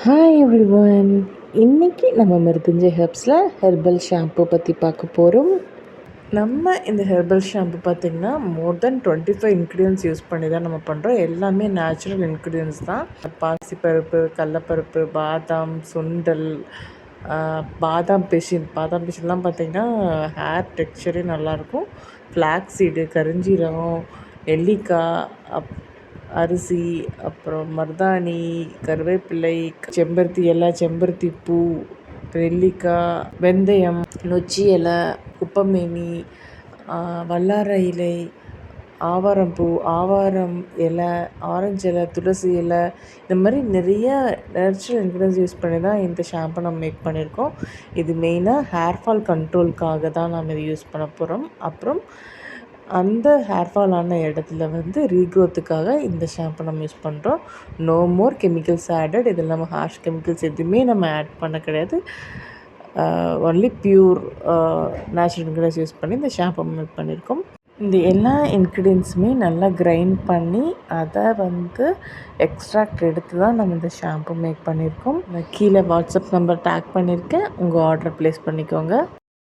Hi everyone. இன்றைக்கி நம்ம மிருதுஞ்சை ஹெர்ப்ஸில் herbal shampoo பற்றி பார்க்க போகிறோம். நம்ம இந்த ஹெர்பல் ஷாம்பு பார்த்திங்கன்னா மோர் தென் 25 இன்க்ரீடியன்ஸ் யூஸ் பண்ணி தான் நம்ம பண்ணுறோம். எல்லாமே நேச்சுரல் இன்க்ரீடியன்ஸ் தான். பாசிப்பருப்பு, கடலப்பருப்பு, பாதாம், சுண்டல், பாதாம் பிசின்லாம் பார்த்திங்கன்னா ஹேர் டெக்ஸ்சரே நல்லாயிருக்கும். ஃப்ளாக்ஸ் சீடு, கருஞ்சீரகம், நெல்லிக்காய், அரிசி, அப்புறம் மருதாணி, கருவேப்பிலை, செம்பருத்தி இலை, செம்பருத்தி பூ, நெல்லிக்காய், வெந்தயம், நொச்சி இலை, குப்பைமேனி, வல்லார இலை, ஆவாரம்பூ, ஆவாரம் இலை, ஆரஞ்சு இலை, துளசி இலை, இந்த மாதிரி நிறைய நேச்சுரல் இன்க்ரீடியன்ஸ் யூஸ் பண்ணி தான் இந்த ஷாம்பை நம்ம மேக் பண்ணியிருக்கோம். இது மெயினாக ஹேர் ஃபால் கண்ட்ரோலுக்காக தான் நம்ம இதை யூஸ் பண்ண போகிறோம். அப்புறம் அந்த ஹேர் ஃபால் ஆன இடத்துல ரீக்ரோத்துக்காக இந்த ஷாம்பு நம்ம யூஸ் பண்ணுறோம். No more chemicals added. இது இல்லாமல் ஹார்ஷ் கெமிக்கல்ஸ் எதுவுமே நம்ம ஆட் பண்ண கிடையாது. Only pure natural ingredients use பண்ணி இந்த ஷாம்பு மேக் பண்ணியிருக்கோம். இந்த எல்லா இன்க்ரீடியன்ஸுமே நல்லா கிரைண்ட் பண்ணி அதை எக்ஸ்ட்ராக்ட் எடுத்து தான் நம்ம இந்த ஷாம்பு மேக் பண்ணியிருக்கோம். நான் கீழே வாட்ஸ்அப் நம்பர் டேக் பண்ணியிருக்கேன். உங்கள் ஆர்டர் ப்ளேஸ் பண்ணிக்கோங்க.